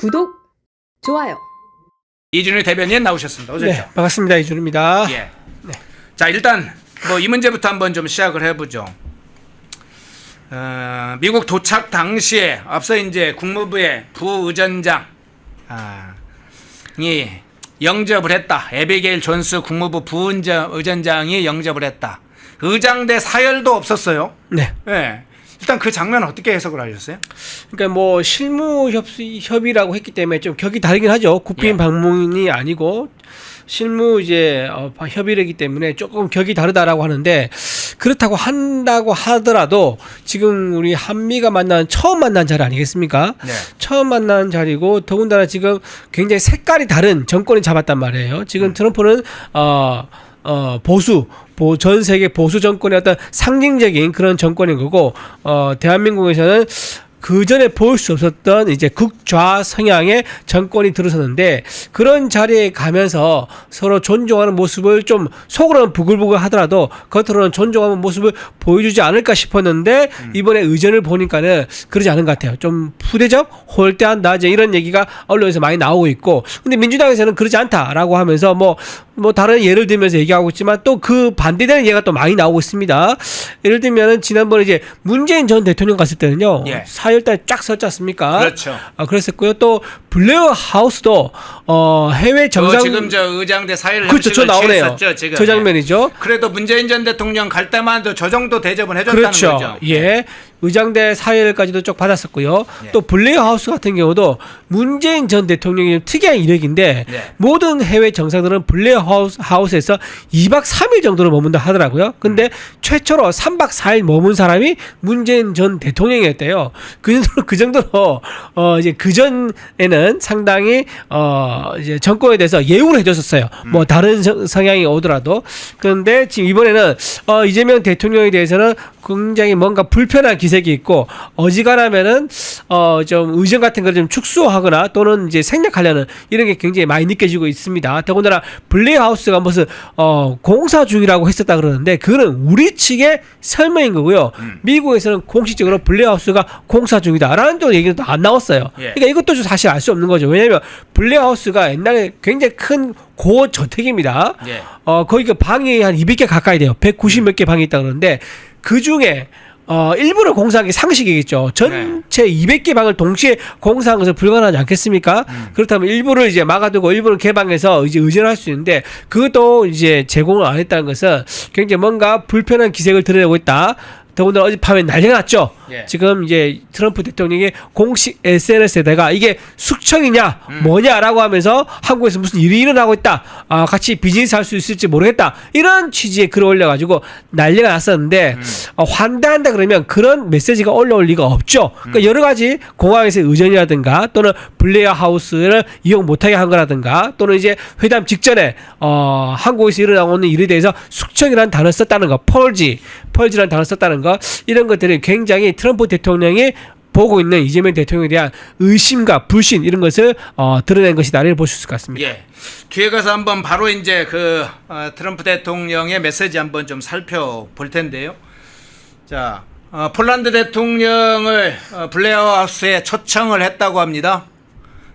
구독, 좋아요. 이준일 대변인 나오셨습니다. 어서 오십시오. 네, 반갑습니다. 이준입니다. 예. 네. 자, 일단 뭐 이 문제부터 한번 좀 시작을 해보죠. 미국 도착 당시에 앞서 이제 국무부의 부의전장 이 영접을 했다. 에비게일 존스 국무부 부의전장이 영접을 했다. 의장대 사열도 없었어요. 네. 네. 일단 그 장면 어떻게 해석을 하셨어요? 그러니까 뭐 실무 협의라고 했기 때문에 좀 격이 다르긴 하죠. 국빈 예. 방문이 아니고 실무 이제 협의이기 때문에 조금 격이 다르다라고 하는데, 그렇다고 한다고 하더라도 지금 우리 한미가 처음 만난 자리 아니겠습니까? 네. 처음 만난 자리고, 더군다나 지금 굉장히 색깔이 다른 정권이 잡았단 말이에요. 지금 트럼프는 전 세계 보수 정권의 어떤 상징적인 그런 정권인 거고, 대한민국에서는 그 전에 볼 수 없었던 이제 극좌 성향의 정권이 들어섰는데, 그런 자리에 가면서 서로 존중하는 모습을 좀 속으로는 부글부글 하더라도 겉으로는 존중하는 모습을 보여주지 않을까 싶었는데, 이번에 의전을 보니까는 그러지 않은 것 같아요. 좀 푸대접, 홀대한다, 이제 이런 얘기가 언론에서 많이 나오고 있고, 근데 민주당에서는 그러지 않다라고 하면서 뭐 다른 예를 들면서 얘기하고 있지만, 또 그 반대되는 얘기가 또 많이 나오고 있습니다. 예를 들면은 지난번에 이제 문재인 전 대통령 갔을 때는요, 예. 4월달 쫙 썼지 않습니까? 그렇죠. 그랬었고요. 또 블레어 하우스도 해외 정상 지금 저 의장대 사회를 그렇죠, 저 나오네요. 지금. 저 장면이죠. 그래도 문재인 전 대통령 갈 때만 저 정도 대접은 해줬다는 그렇죠. 거죠. 예. 의장대 사회를까지도 쭉 받았었고요. 예. 또 블레어 하우스 같은 경우도 문재인 전 대통령이 특이한 이력인데, 예. 모든 해외 정상들은 블레어 하우스에서 2박 3일 정도로 머문다 하더라고요. 근데 최초로 3박 4일 머문 사람이 문재인 전 대통령이었대요. 그 정도로 이제 그 전에는 상당히 이제 정권에 대해서 예우를 해줬었어요. 뭐 다른 성향이 오더라도. 그런데 지금 이번에는 이재명 대통령에 대해서는 굉장히 뭔가 불편한 기색이 있고, 어지간하면은 좀 의전 같은 걸 좀 축소하거나 또는 이제 생략하려는 이런 게 굉장히 많이 느껴지고 있습니다. 더군다나 블레어 하우스가 무슨 공사 중이라고 했었다 그러는데, 그거는 우리 측의 설명인 거고요. 미국에서는 공식적으로 블레어 하우스가 공사 중이다라는 또 얘기도 안 나왔어요. 예. 그러니까 이것도 사실 알 수 없는 거죠. 왜냐하면 블레어 하우스가 옛날에 굉장히 큰 고저택입니다. 예. 거기 그 방이 한 200개 가까이 돼요. 190 몇 개 방이 있다 그러는데, 그 중에 일부를 공사한 게 상식이겠죠. 전체 200개 방을 동시에 공사한 것은 불가능하지 않겠습니까? 그렇다면 일부를 이제 막아두고 일부를 개방해서 이제 의전할 수 있는데, 그것도 이제 제공을 안 했다는 것은 굉장히 뭔가 불편한 기색을 드러내고 있다. 더군다나 어젯밤에 난리가 났죠. 예. 지금 이제 트럼프 대통령이 공식 SNS에다가 이게 숙청이냐 뭐냐라고 하면서 한국에서 무슨 일이 일어나고 있다, 같이 비즈니스 할 수 있을지 모르겠다, 이런 취지의 글을 올려가지고 난리가 났었는데, 환대한다 그러면 그런 메시지가 올라올 리가 없죠. 그러니까 여러 가지 공항에서 의전이라든가 또는 블레어 하우스를 이용 못하게 한 거라든가, 또는 이제 회담 직전에 한국에서 일어나고 있는 일에 대해서 숙청이라는 단어를 썼다는 거, 펄지라는 단어를 썼다는 거, 이런 것들이 굉장히 트럼프 대통령이 보고 있는 이재명 대통령에 대한 의심과 불신, 이런 것을 드러낸 것이다를 볼 수 있을 것 같습니다. 예. 뒤에 가서 한번 바로 이제 그 트럼프 대통령의 메시지 한번 좀 살펴볼 텐데요. 자, 폴란드 대통령을 블레어 하우스에 초청을 했다고 합니다.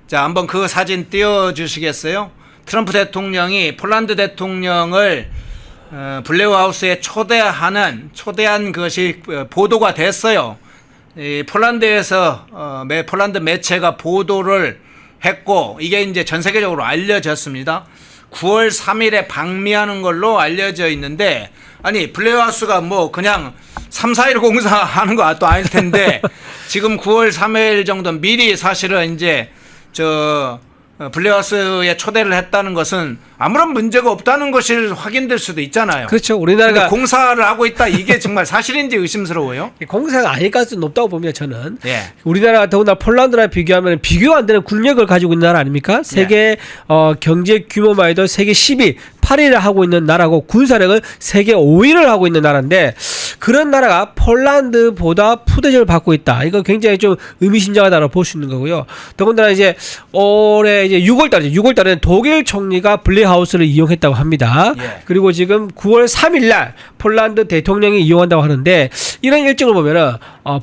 자, 한번 그 사진 띄워주시겠어요? 트럼프 대통령이 폴란드 대통령을 블레어 하우스에 초대한 것이 보도가 됐어요. 이 폴란드에서 폴란드 매체가 보도를 했고, 이게 이제 전 세계적으로 알려졌습니다. 9월 3일에 방미하는 걸로 알려져 있는데, 아니 블레어 하우스가 뭐 그냥 3, 4일 공사하는 거 또 아닐 텐데 지금 9월 3일 정도 미리 사실은 이제 블레어 하우스에 초대를 했다는 것은 아무런 문제가 없다는 것이 확인될 수도 있잖아요. 그렇죠. 우리나라가 공사를 하고 있다, 이게 정말 사실인지 의심스러워요. 공사가 아닐 가능성이 높다고 봅니다, 저는. 예. 우리나라가 더군다나 폴란드랑 비교하면 비교가 안 되는 국력을 가지고 있는 나라 아닙니까? 세계 경제 규모만 해도 세계 10위, 8위를 하고 있는 나라고, 군사력은 세계 5위를 하고 있는 나라인데, 그런 나라가 폴란드보다 푸대접을 받고 있다. 이거 굉장히 좀 의미심장하다고 볼 수 있는 거고요. 더군다나 이제 올해 이제 6월 달에는 독일 총리가 블레하우스를 이용했다고 합니다. 예. 그리고 지금 9월 3일 날 폴란드 대통령이 이용한다고 하는데 이런 일정을 보면은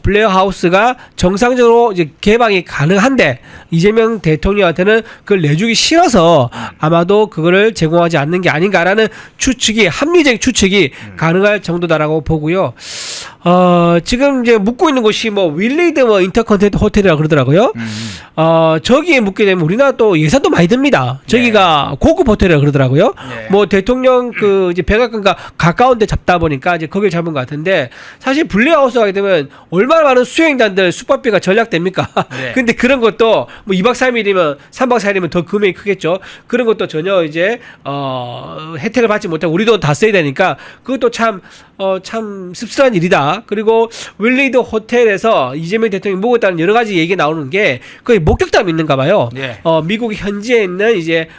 블레하우스가 정상적으로 이제 개방이 가능한데 이재명 대통령한테는 그걸 내주기 싫어서 아마도 그거를 제공하지 않는 게 아닌가라는 추측이 합리적인 추측이 가능할 정도다라고 보고요. 지금 이제 묵고 있는 곳이 뭐 윌리드 뭐 인터컨티넨탈 호텔이라고 그러더라고요. 저기에 묵게 되면 우리나라 또 예산도 많이 듭니다. 저기가 고급 호텔이라고 그러더라고요. 네. 뭐 대통령 그 이제 백악관과 가까운 데 잡다 보니까 이제 거길 잡은 것 같은데 사실 블레하우스 가게 되면 얼마나 많은 수행단들 숙박비가 전략됩니까? 네. 근데 그런 것도 뭐 2박 3일이면 3박 4일이면 더 금액이 크겠죠. 그런 것도 전혀 이제 혜택을 받지 못하고 우리 돈 다 써야 되니까 그것도 참 씁쓸한 일이다. 그리고 윌리드 호텔에서 이재명 대통령이 묵었다는 여러 가지 얘기가 나오는 게 거의 목격담이 있는가 봐요. 네. 미국 현지에 있는 이제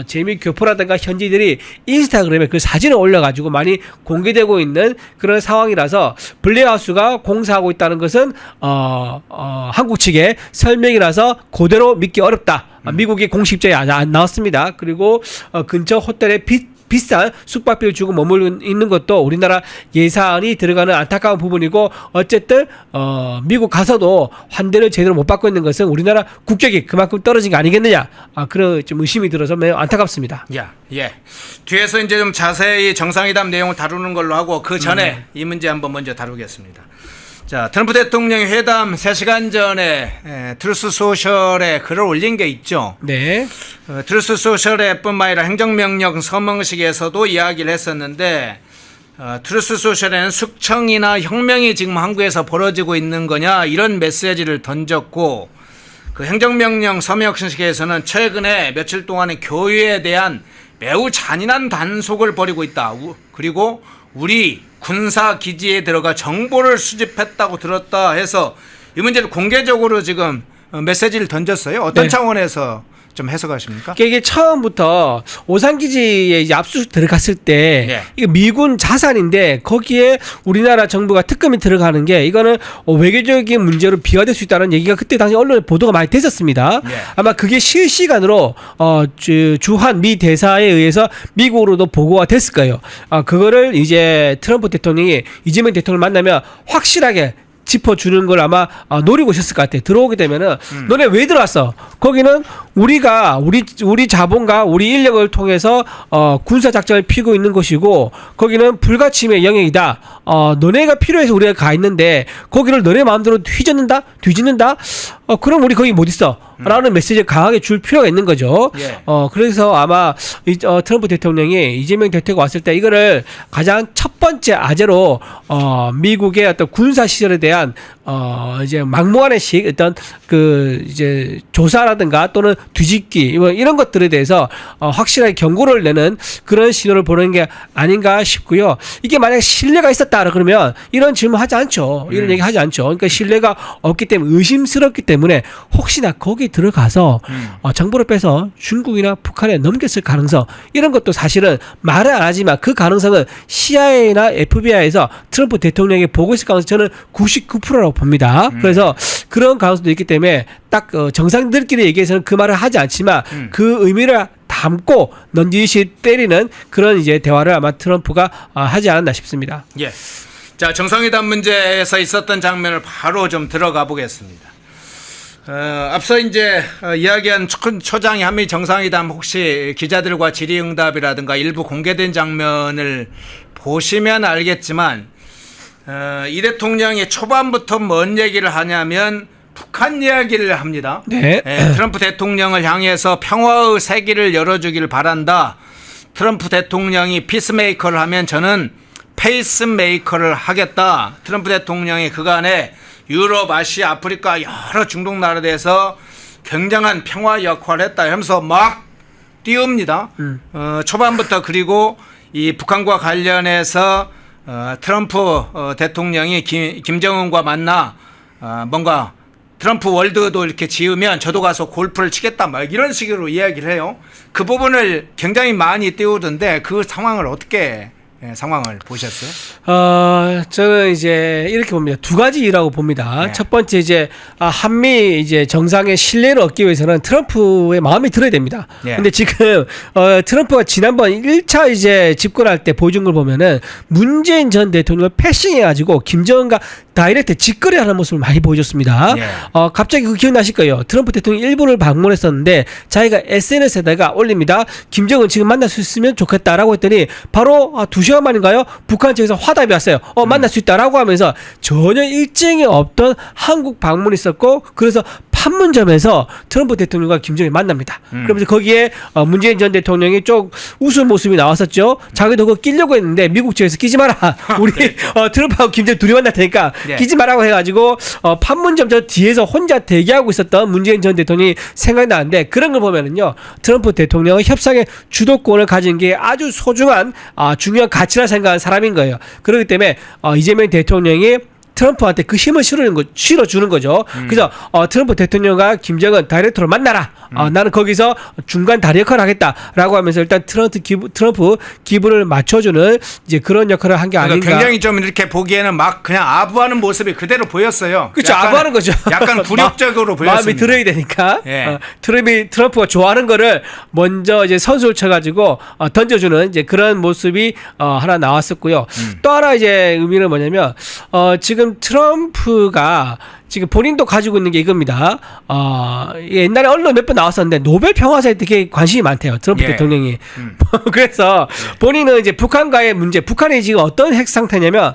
재미 교포라든가 현지들이 인스타그램에 그 사진을 올려가지고 많이 공개되고 있는 그런 상황이라서 블레하우스가 공사하고 있다는 것은 한국 측의 설명이라서 그대로 믿기 어렵다. 미국의 공식 입장이 안 나왔습니다. 그리고 근처 호텔에 비싼 숙박비를 주고 머물고 있는 것도 우리나라 예산이 들어가는 안타까운 부분이고 어쨌든 미국 가서도 환대를 제대로 못 받고 있는 것은 우리나라 국격이 그만큼 떨어진 게 아니겠느냐 그런 좀 의심이 들어서 매우 안타깝습니다. 예. 뒤에서 이제 좀 자세히 정상회담 내용을 다루는 걸로 하고 그 전에 이 문제 한번 먼저 다루겠습니다. 자, 트럼프 대통령이 회담 3시간 전에 트루스 소셜에 글을 올린 게 있죠. 네. 트루스 소셜에 뿐만 아니라 행정명령 서명식에서도 이야기를 했었는데 트루스 소셜에는 숙청이나 혁명이 지금 한국에서 벌어지고 있는 거냐 이런 메시지를 던졌고 그 행정명령 서명식에서는 최근에 며칠 동안의 교유에 대한 매우 잔인한 단속을 벌이고 있다. 그리고 우리 군사 기지에 들어가 정보를 수집했다고 들었다 해서 이 문제를 공개적으로 지금 메시지를 던졌어요. 어떤 네. 차원에서 좀 해석하십니까? 이게 처음부터 오산기지에 이제 압수수색 들어갔을 때 네. 이게 미군 자산인데 거기에 우리나라 정부가 특검이 들어가는 게 이거는 외교적인 문제로 비화될 수 있다는 얘기가 그때 당시 언론에 보도가 많이 됐었습니다. 네. 아마 그게 실시간으로 주한 미 대사에 의해서 미국으로도 보고가 됐을 거예요. 그거를 이제 트럼프 대통령이 이재명 대통령을 만나면 확실하게 짚어주는 걸 아마 노리고 있었을 것 같아요. 들어오게 되면은 너네 왜 들어왔어? 거기는 우리가 우리 자본과 우리 인력을 통해서 군사 작전을 피고 있는 곳이고 거기는 불가침의 영역이다. 너네가 필요해서 우리가 가 있는데 거기를 너네 마음대로 뒤집는다? 그럼 우리 거기 못 있어. 라는 메시지를 강하게 줄 필요가 있는 거죠. 예. 그래서 아마 트럼프 대통령이 이재명 대통령이 왔을 때 이거를 가장 첫 번째 아재로 미국의 어떤 군사 시설에 대한 이제 막무가내식 어떤 그 이제 조사라든가 또는 뒤집기 이런 것들에 대해서 확실하게 경고를 내는 그런 신호를 보내는 게 아닌가 싶고요. 이게 만약에 신뢰가 있었다 그러면 이런 질문 하지 않죠. 이런 얘기 하지 않죠. 그러니까 신뢰가 없기 때문에 의심스럽기 때문에 혹시나 거기 들어가서 정보를 빼서 중국이나 북한에 넘겼을 가능성 이런 것도 사실은 말을 안 하지만 그 가능성은 CIA나 FBI에서 트럼프 대통령에게 보고 있을 가능성이 저는 99%라고 봅니다. 그래서 그런 가능성도 있기 때문에 딱 정상들끼리 얘기해서는 그 말을 하지 않지만 그 의미를 담고 넌지시 때리는 그런 이제 대화를 아마 트럼프가 하지 않았나 싶습니다. 예. 자, 정상회담 문제에서 있었던 장면을 바로 좀 들어가 보겠습니다. 앞서 이제 이야기한 초장이 한미 정상회담 혹시 기자들과 질의응답이라든가 일부 공개된 장면을 보시면 알겠지만 이 대통령이 초반부터 뭔 얘기를 하냐면 북한 이야기를 합니다. 네. 트럼프 대통령을 향해서 평화의 세기를 열어주길 바란다. 트럼프 대통령이 피스메이커를 하면 저는 페이스메이커를 하겠다. 트럼프 대통령이 그간에 유럽, 아시아, 아프리카 여러 중동 나라에서 굉장한 평화 역할을 했다 하면서 막 띄웁니다. 초반부터. 그리고 이 북한과 관련해서 트럼프 대통령이 김정은과 만나 뭔가 트럼프 월드도 이렇게 지으면 저도 가서 골프를 치겠다 막 이런 식으로 이야기를 해요. 그 부분을 굉장히 많이 띄우던데 그 상황을 어떻게 상황을 보셨어요? 저는 이제 이렇게 봅니다. 두 가지라고 봅니다. 네. 첫 번째 이제 한미 이제 정상의 신뢰를 얻기 위해서는 트럼프의 마음이 들어야 됩니다. 네. 근데 지금 트럼프가 지난번 1차 이제 집권할 때 보여준 걸 보면은 문재인 전 대통령을 패싱해 가지고 김정은과 다이렉트 직거래하는 모습을 많이 보여줬습니다. 네. 갑자기 그 기억나실 거예요. 트럼프 대통령이 일본을 방문했었는데 자기가 SNS에다가 올립니다. 김정은 지금 만날 수 있으면 좋겠다라고 했더니 바로 2시간 만인가요? 북한 측에서 화답이 왔어요. 만날 수 있다라고 하면서 전혀 일정이 없던 한국 방문이 있었고 그래서 판문점에서 트럼프 대통령과 김정은이 만납니다. 그러면서 거기에 문재인 전 대통령이 좀 웃은 모습이 나왔었죠. 자기도 그거 끼려고 했는데 미국 측에서 끼지 마라. 우리 트럼프하고 김정은 둘이 만날 테니까 네. 끼지 마라고 해가지고 판문점 저 뒤에서 혼자 대기하고 있었던 문재인 전 대통령이 생각이 나는데 그런 걸 보면은요. 트럼프 대통령은 협상의 주도권을 가진 게 아주 소중한 중요한 가치라 생각하는 사람인 거예요. 그렇기 때문에 이재명 대통령이 트럼프한테 그 힘을 실어주는 거죠. 그래서 트럼프 대통령과 김정은 다이렉트로 만나라. 나는 거기서 중간 다리 역할을 하겠다라고 하면서 일단 트럼프 기분을 맞춰주는 이제 그런 역할을 한 게 아닌가. 굉장히 좀 이렇게 보기에는 막 그냥 아부하는 모습이 그대로 보였어요. 그렇죠. 아부하는 거죠. 약간 굴욕적으로 보였습니다. 마음이 들어야 되니까. 예. 트럼프가 좋아하는 거를 먼저 이제 선수를 쳐가지고 던져주는 이제 그런 모습이 하나 나왔었고요. 또 하나 이제 의미는 뭐냐면 지금 트럼프가 지금 본인도 가지고 있는 게 이겁니다. 옛날에 언론 몇 번 나왔었는데 노벨 평화사에 되게 관심이 많대요. 트럼프 예. 대통령이. 그래서 본인은 이제 북한과의 문제, 북한이 지금 어떤 핵 상태냐면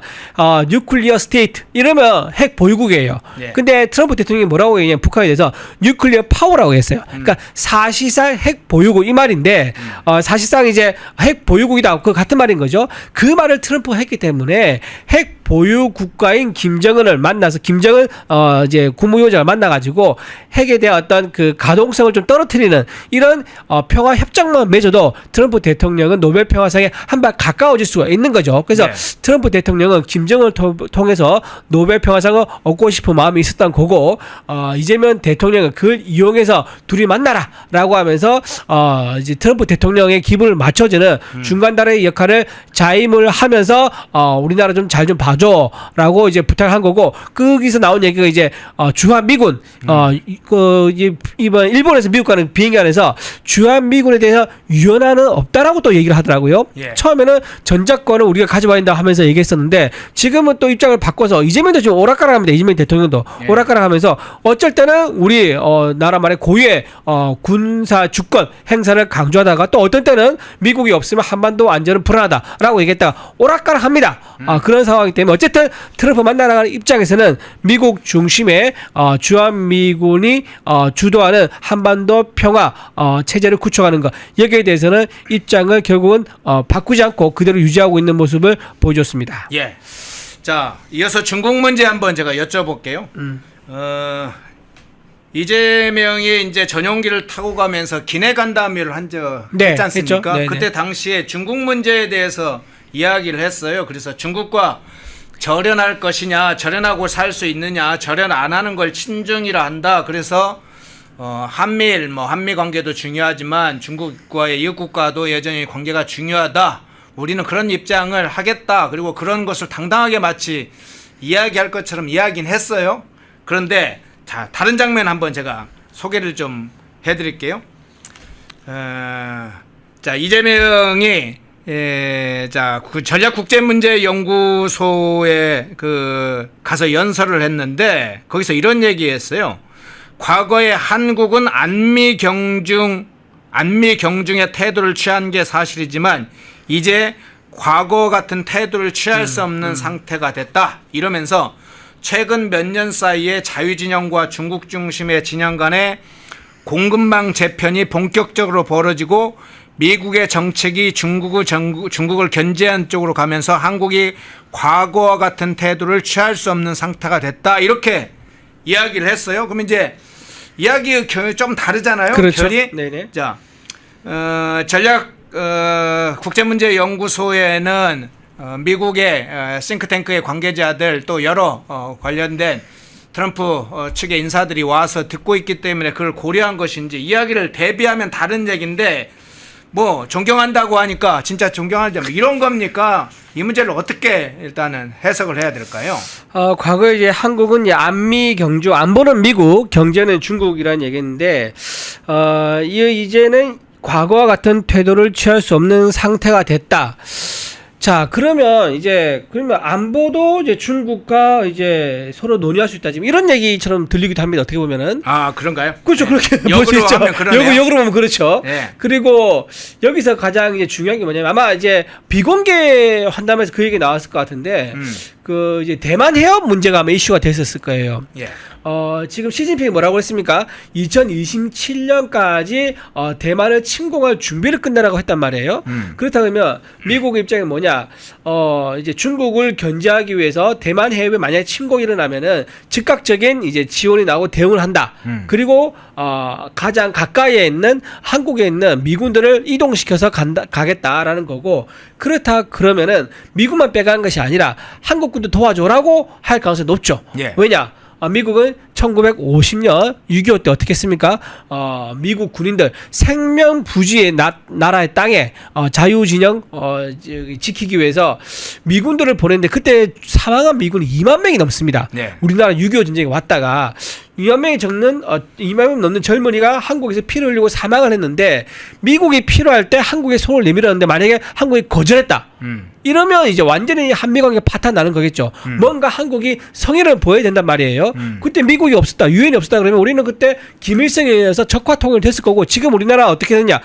뉴클리어 스테이트 이러면 핵 보유국이에요. 예. 근데 트럼프 대통령이 뭐라고 얘기냐면 북한에 대해서 뉴클리어 파워라고 했어요. 그러니까 사실상 핵 보유국 이 말인데 사실상 이제 핵 보유국이다. 그 같은 말인 거죠. 그 말을 트럼프가 했기 때문에 핵 보유 국가인 김정은을 만나서 김정은 이제 국무위원장을 만나가지고 핵에 대한 어떤 그 가동성을 좀 떨어뜨리는 이런 평화 협정만 맺어도 트럼프 대통령은 노벨 평화상에 한 발 가까워질 수가 있는 거죠. 그래서 네. 트럼프 대통령은 김정은을 통해서 노벨 평화상을 얻고 싶은 마음이 있었던 거고 이재명 대통령은 그걸 이용해서 둘이 만나라라고 하면서 이제 트럼프 대통령의 기분을 맞춰주는 중간다리의 역할을 자임을 하면서 우리나라 좀 잘 좀 봐줘라고 이제 부탁한 거고 거기서 나온 얘기가 이제 주한 미군 이번 일본에서 미국 가는 비행기 안에서 주한 미군에 대해서 유연화는 없다라고 또 얘기를 하더라고요. 예. 처음에는 전작권을 우리가 가져와야 된다 하면서 얘기했었는데 지금은 또 입장을 바꿔서 이재명도 지금 오락가락합니다. 이재명 대통령도 예. 오락가락하면서 어쩔 때는 우리 나라 말의 고유의 군사 주권 행사를 강조하다가 또 어떤 때는 미국이 없으면 한반도 안전은 불안하다라고 얘기했다가 오락가락합니다. 그런 상황이기 때문에 어쨌든 트럼프 만나는 입장에서는 미국 중심의 주한미군이 주도하는 한반도 평화 체제를 구축하는 것 여기에 대해서는 입장을 결국은 바꾸지 않고 그대로 유지하고 있는 모습을 보여줬습니다. 예. 자, 이어서 중국 문제 한번 제가 여쭤볼게요. 이재명이 이제 전용기를 타고 가면서 기내 간담회를 했지 않습니까? 했죠. 그때 당시에 중국 문제에 대해서 이야기를 했어요. 그래서 중국과 절연할 것이냐, 절연하고 살 수 있느냐, 절연 안 하는 걸 친중이라 한다. 그래서 한미 관계도 중요하지만 중국과의 이웃 국가도 여전히 관계가 중요하다. 우리는 그런 입장을 하겠다. 그리고 그런 것을 당당하게 마치 이야기할 것처럼 이야기는 했어요. 그런데 자, 다른 장면 한번 제가 소개를 좀 해드릴게요. 자, 이재명이 그 전략국제문제연구소에 가서 연설을 했는데 거기서 이런 얘기했어요. 과거에 한국은 안미 경중의 태도를 취한 게 사실이지만 이제 과거 같은 태도를 취할 수 없는 상태가 됐다. 이러면서 최근 몇 년 사이에 자유진영과 중국 중심의 진영 간의 공급망 재편이 본격적으로 벌어지고 미국의 정책이 중국을 견제하는 쪽으로 가면서 한국이 과거와 같은 태도를 취할 수 없는 상태가 됐다. 이렇게 이야기를 했어요. 그럼 이제 이야기가 좀 다르잖아요. 그렇죠. 결이. 네네. 자, 전략 국제문제연구소에는 미국의 싱크탱크의 관계자들 또 여러 관련된 트럼프 측의 인사들이 와서 듣고 있기 때문에 그걸 고려한 것인지 이야기를 대비하면 다른 얘기인데 뭐 존경한다고 하니까 진짜 존경하지 뭐 이런 겁니까? 이 문제를 어떻게 일단은 해석을 해야 될까요? 과거에 이제 한국은 이제 안미 경주, 안보는 미국, 경제는 중국이라는 얘기인데, 이제는 과거와 같은 태도를 취할 수 없는 상태가 됐다. 자, 그러면 안보도 이제 중국과 이제 서로 논의할 수 있다. 지금 이런 얘기처럼 들리기도 합니다. 어떻게 보면은. 아, 그런가요? 그렇죠. 그렇게 볼 수 역으로 있죠. 하면 그러네요. 역으로 보면 그렇죠. 네. 그리고 여기서 가장 이제 중요한 게 뭐냐면 아마 이제 비공개 환담에서 그 얘기 나왔을 것 같은데 그 이제 대만 해협 문제가 아마 이슈가 됐었을 거예요. 예. 지금 시진핑이 뭐라고 했습니까? 2027년까지 대만을 침공할 준비를 끝내라고 했단 말이에요. 그렇다 그러면 미국의 입장이 뭐냐? 이제 중국을 견제하기 위해서 대만 해협에 만약에 침공이 일어나면은 즉각적인 이제 지원이 나오고 대응을 한다. 그리고 가장 가까이에 있는 한국에 있는 미군들을 이동시켜서 가겠다라는 거고, 그렇다 그러면은 미국만 빼가는 것이 아니라 한국군도 도와줘라고 할 가능성이 높죠. 예. 왜냐? 미국은 1950년 6.25 때 어떻게 했습니까? 미국 군인들 생명 부지의 나라의 땅에 자유진영 지키기 위해서 미군들을 보냈는데 그때 사망한 미군이 2만 명이 넘습니다. 네. 우리나라 6.25 전쟁에 왔다가 2만 명 넘는 젊은이가 한국에서 피를 흘리고 사망을 했는데, 미국이 필요할 때 한국에 손을 내밀었는데 만약에 한국이 거절했다. 이러면 이제 완전히 한미관계가 파탄나는 거겠죠. 뭔가 한국이 성의를 보여야 된단 말이에요. 그때 미국이 없었다, 유엔이 없었다 그러면 우리는 그때 김일성에 의해서 적화 통일됐을 거고, 지금 우리나라 어떻게 되냐?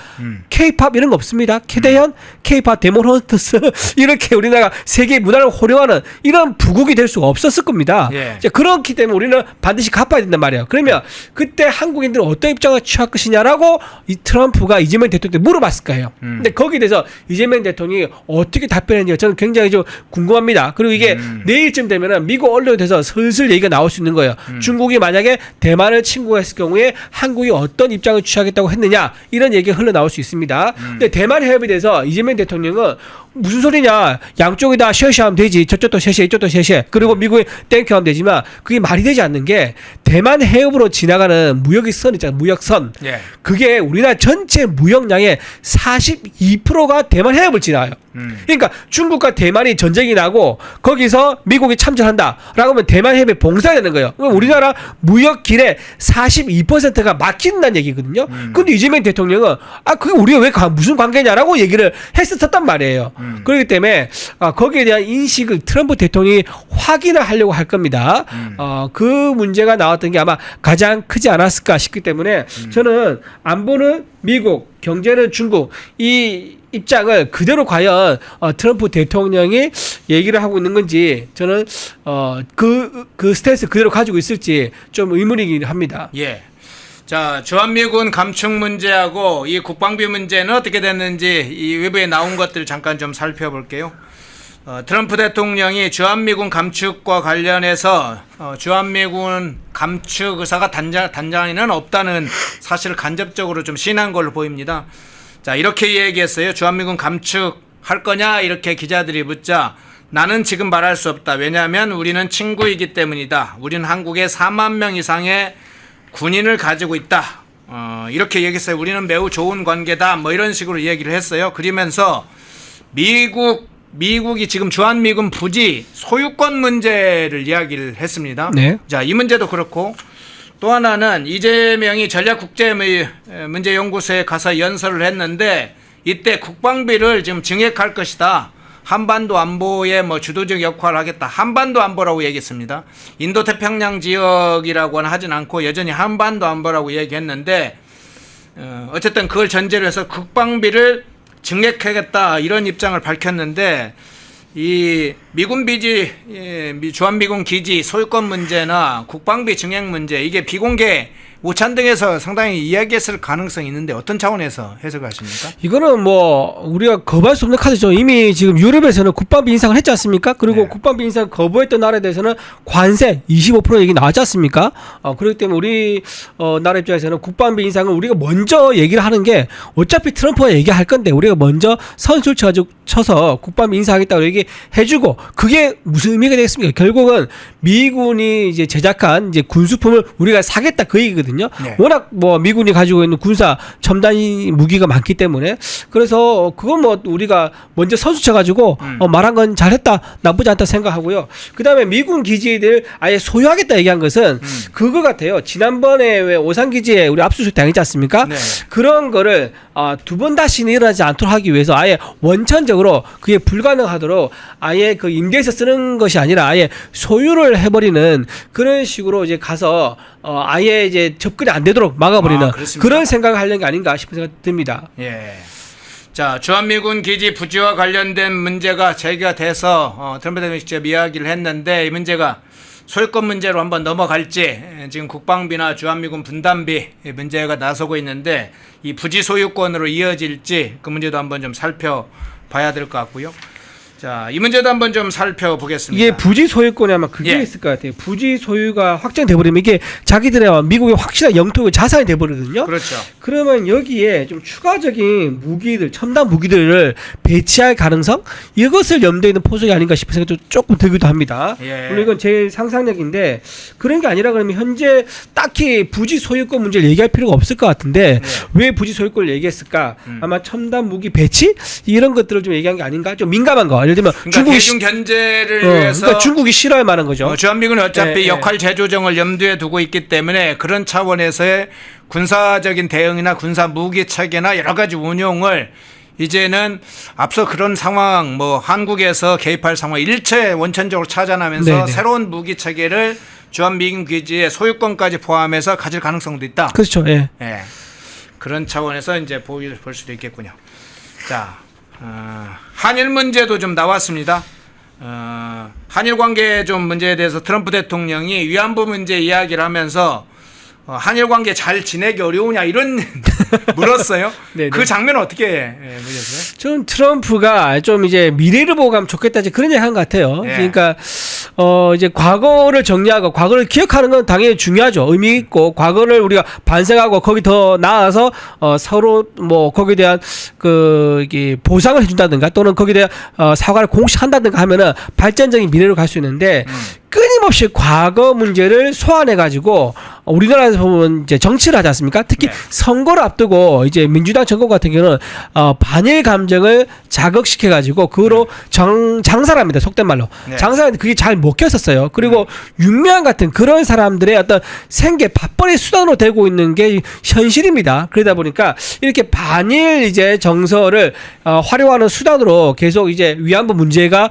K-팝 이런 거 없습니다. 캐대현, K-팝 데모넌트스 이렇게 우리나라가 세계 문화를 호령하는 이런 부국이 될 수가 없었을 겁니다. 예. 이제 그렇기 때문에 우리는 반드시 갚아야 된단 말이에요. 그러면 그때 한국인들은 어떤 입장을 취할 것이냐라고 이 트럼프가 이재명 대통령한테 물어봤을 거예요. 근데 거기에 대해서 이재명 대통령이 어떻게 답변했는지 저는 굉장히 좀 궁금합니다. 그리고 이게 내일쯤 되면은 미국 언론에 대해서 슬슬 얘기가 나올 수 있는 거예요. 중국이 만약에 대만을 침공했을 경우에 한국이 어떤 입장을 취하겠다고 했느냐, 이런 얘기가 흘러나올 수 있습니다. 근데 대만 해협에 대해서 이재명 대통령은 무슨 소리냐, 양쪽이 다 쉐쉐하면 되지, 저쪽도 쉐쉐 이쪽도 쉐쉐, 그리고 미국이 땡큐 하면 되지만 그게 말이 되지 않는 게, 대만 해협으로 지나가는 무역의 선 있잖아요. 무역선. 예. 그게 우리나라 전체 무역량의 42%가 대만 해협을 지나요. 그러니까 중국과 대만이 전쟁이 나고 거기서 미국이 참전한다라고 하면 대만 해협에 봉사되는 거예요. 그럼 우리나라 무역 길의 42%가 막힌다는 얘기거든요. 근데 이재명 대통령은 그게 우리가 왜 무슨 관계냐라고 얘기를 했었단 말이에요. 그렇기 때문에 거기에 대한 인식을 트럼프 대통령이 확인을 하려고 할 겁니다. 그 문제가 나왔던 게 아마 가장 크지 않았을까 싶기 때문에 저는 안보는 미국, 경제는 중국, 이 입장을 그대로 과연 트럼프 대통령이 얘기를 하고 있는 건지, 저는 그 스탠스 그대로 가지고 있을지 좀 의문이긴 합니다. 예. 자, 주한미군 감축 문제하고 이 국방비 문제는 어떻게 됐는지 이 외부에 나온 것들 잠깐 좀 살펴볼게요. 트럼프 대통령이 주한미군 감축과 관련해서 주한미군 감축 의사가 단장에는 없다는 사실을 간접적으로 좀 신한 걸로 보입니다. 자, 이렇게 얘기했어요. 주한미군 감축할 거냐 이렇게 기자들이 묻자, 나는 지금 말할 수 없다. 왜냐하면 우리는 친구이기 때문이다. 우리는 한국에 4만 명 이상의 군인을 가지고 있다. 이렇게 얘기했어요. 우리는 매우 좋은 관계다. 뭐 이런 식으로 얘기를 했어요. 그러면서 미국이 지금 주한미군 부지 소유권 문제를 이야기를 했습니다. 네. 자, 이 문제도 그렇고, 또 하나는 이재명이 전략국제문제연구소에 가서 연설을 했는데, 이때 국방비를 지금 증액할 것이다. 한반도 안보에 뭐 주도적 역할을 하겠다. 한반도 안보라고 얘기했습니다. 인도태평양 지역이라고는 하진 않고 여전히 한반도 안보라고 얘기했는데, 어쨌든 그걸 전제로 해서 국방비를 증액하겠다 이런 입장을 밝혔는데, 이 미군 비지, 주한미군 기지 소유권 문제나 국방비 증액 문제, 이게 비공개 오찬 등에서 상당히 이야기했을 가능성이 있는데 어떤 차원에서 해석하십니까? 이거는 뭐 우리가 거부할 수 없는 카드죠. 이미 지금 유럽에서는 국방비 인상을 했지 않습니까? 그리고 네. 국방비 인상 거부했던 나라에 대해서는 관세 25% 얘기 나왔지 않습니까? 그렇기 때문에 우리 나라 입장에서는 국방비 인상을 우리가 먼저 얘기를 하는 게, 어차피 트럼프가 얘기할 건데 우리가 먼저 선술 쳐가지고 쳐서 국방비 인사하겠다고 얘기해주고 그게 무슨 의미가 되겠습니까? 결국은 미군이 이제 제작한 이제 군수품을 우리가 사겠다 그 얘기거든요. 네. 워낙 뭐 미군이 가지고 있는 군사 첨단 무기가 많기 때문에 그래서 그건 뭐 우리가 먼저 선수쳐가지고 말한 건 잘했다 나쁘지 않다 생각하고요. 그 다음에 미군 기지들 아예 소유하겠다 얘기한 것은 그거 같아요. 지난번에 왜 오산기지에 우리 압수수색 당했지 않습니까? 네. 그런 거를 두 번 다시는 일어나지 않도록 하기 위해서 아예 원천적으로 그게 불가능하도록 아예 그 임대해서 쓰는 것이 아니라 아예 소유를 해버리는 그런 식으로 이제 가서 아예 이제 접근이 안 되도록 막아버리는 그렇습니까? 그런 생각을 하려는 게 아닌가 싶은 생각이 듭니다. 예. 자, 주한미군 기지 부지와 관련된 문제가 제기가 돼서 트럼프 대통령이 직접 이야기를 했는데 이 문제가 소유권 문제로 한번 넘어갈지 지금 국방비나 주한미군 분담비 문제가 나서고 있는데 이 부지 소유권으로 이어질지 그 문제도 한번 좀 살펴봐야 될 것 같고요. 자, 이 문제도 한번 좀 살펴보겠습니다. 이게 부지 소유권에 아마 그게 예. 있을 것 같아요. 부지 소유가 확정돼 버리면 이게 자기들의 미국의 확실한 영토의 자산이 돼 버리거든요. 그렇죠. 그러면 여기에 좀 추가적인 무기들, 첨단 무기들을 배치할 가능성 이것을 염두에 있는 포석이 아닌가 싶은 생각도 조금 들기도 합니다. 예. 물론 이건 제 상상력인데 그런 게 아니라 그러면 현재 딱히 부지 소유권 문제를 얘기할 필요가 없을 것 같은데 왜 부지 소유권을 얘기했을까? 아마 첨단 무기 배치 이런 것들을 좀 얘기한 게 아닌가? 좀 민감한 거. 예를 들면 그러니까 중국이 대중 견제를 위해서 그러니까 중국이 싫어할 만한 거죠. 주한미군은 어차피 예, 예. 역할 재조정을 염두에 두고 있기 때문에 그런 차원에서의 군사적인 대응이나 군사 무기 체계나 여러 가지 운용을 이제는 앞서 그런 상황 뭐 한국에서 개입할 상황 일체 원천적으로 차단하면서 네네. 새로운 무기 체계를 주한미군 기지의 소유권까지 포함해서 가질 가능성도 있다. 그렇죠. 예. 예. 그런 차원에서 이제 볼 수도 있겠군요. 자, 한일 문제도 좀 나왔습니다. 한일 관계 좀 문제에 대해서 트럼프 대통령이 위안부 문제 이야기를 하면서 한일 관계 잘 지내기 어려우냐 이런 물었어요. 네네. 그 장면은 어떻게 보셨어요? 좀 트럼프가 좀 이제 미래를 보고 가면 좋겠다 이제 그런 얘기 한 것 같아요. 예. 그러니까 이제 과거를 정리하고 과거를 기억하는 건 당연히 중요하죠. 의미 있고 과거를 우리가 반성하고 거기 더 나아가서 서로 뭐 거기에 대한 그 이게 보상을 해준다든가 또는 거기에 대한 사과를 공식한다든가 하면은 발전적인 미래로 갈 수 있는데 끊임없이 과거 문제를 소환해 가지고 우리나라에서 보면 이제 정치를 하지 않습니까? 특히 네. 선거를 앞두고 이제 민주당 정권 같은 경우는 반일 감정을 자극시켜 가지고 그로 장사를 합니다. 속된 말로. 네. 장사하는데 그게 잘 먹혔었어요. 그리고 윤미향 같은 그런 사람들의 어떤 생계 밥벌이 수단으로 되고 있는 게 현실입니다. 그러다 보니까 이렇게 반일 이제 정서를 활용하는 수단으로 계속 이제 위안부 문제가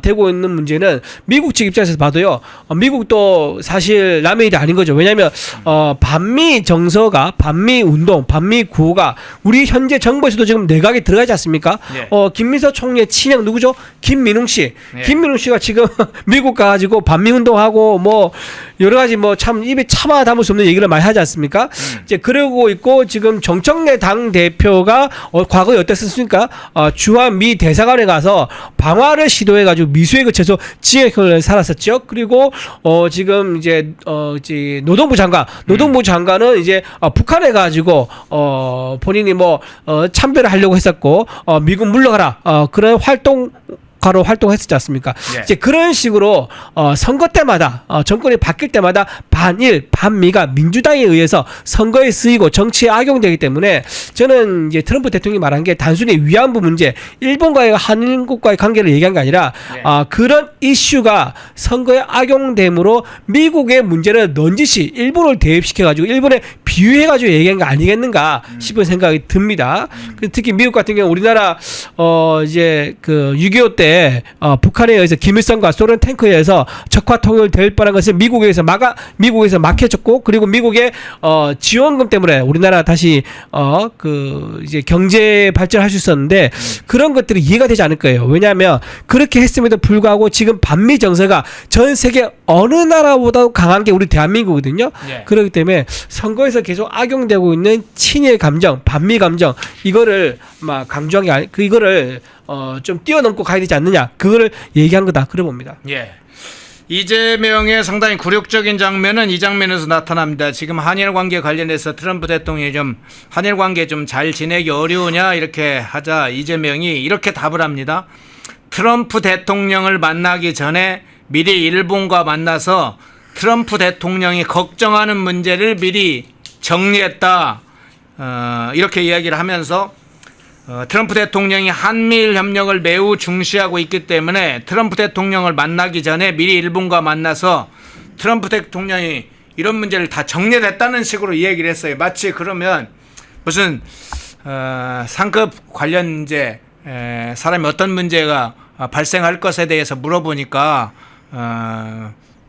되고 있는 문제는 미국 측 입장에서 봐도요. 미국도 사실 남의 일이 아닌 거죠. 왜냐하면 반미 정서가 반미 운동, 반미 구호가 우리 현재 정부에서도 지금 내각에 들어가지 않습니까? 네. 김민서 총리의 친형 누구죠? 김민웅 씨. 네. 김민웅 씨가 지금 미국 가가지고 반미 운동하고 뭐 여러 가지 뭐 참 입에 참아 담을 수 없는 얘기를 많이 하지 않습니까? 이제 그러고 있고 지금 정청래 당 대표가 과거에 어땠습니까? 주한미 대사관에 가서 방화를 시도해가지고 미수에 그쳐서 지역을 살았었죠. 그리고 지금 이제 노동부 장관은 이제 북한에 가지고 본인이 뭐 참배를 하려고 했었고 미국 물러가라 그런 가로 활동했었지 않습니까? 예. 이제 그런 식으로 선거 때마다 정권이 바뀔 때마다 반일 반미가 민주당에 의해서 선거에 쓰이고 정치에 악용되기 때문에 저는 이제 트럼프 대통령이 말한 게 단순히 위안부 문제, 일본과의 한국과의 관계를 얘기한 게 아니라 예. 그런 이슈가 선거에 악용됨으로 미국의 문제를 넌지시 일본을 대입시켜가지고 일본에 비유해가지고 얘기한 거 아니겠는가 싶은 생각이 듭니다. 특히 미국 같은 경우 우리나라 이제 그 6.25 때 북한에 의해서 김일성과 소련 탱크에 의해서 적화 통일될 뻔한 것을 미국에서 막혀졌고 그리고 미국의 지원금 때문에 우리나라 다시 그 이제 경제 발전할 수 있었는데 그런 것들이 이해가 되지 않을 거예요. 왜냐하면 그렇게 했음에도 불구하고 지금 반미 정서가 전 세계 어느 나라보다도 강한 게 우리 대한민국이거든요. 예. 그렇기 때문에 선거에서 계속 악용되고 있는 친일 감정, 반미 감정 이거를 막 강조한 게 아니 이거를 좀 뛰어넘고 가야 되지 않느냐 그거를 얘기한 거다 그래 봅니다. 예. 이재명의 상당히 굴욕적인 장면은 이 장면에서 나타납니다. 지금 한일 관계 관련해서 트럼프 대통령이 좀 한일 관계 좀 잘 지내기 어려우냐 이렇게 하자 이재명이 이렇게 답을 합니다. 트럼프 대통령을 만나기 전에 미리 일본과 만나서 트럼프 대통령이 걱정하는 문제를 미리 정리했다. 이렇게 이야기를 하면서 트럼프 대통령이 한미일 협력을 매우 중시하고 있기 때문에 트럼프 대통령을 만나기 전에 미리 일본과 만나서 트럼프 대통령이 이런 문제를 다 정리를 했다는 식으로 이야기를 했어요. 마치 그러면 무슨 상급 관련 이제 사람이 어떤 문제가 발생할 것에 대해서 물어보니까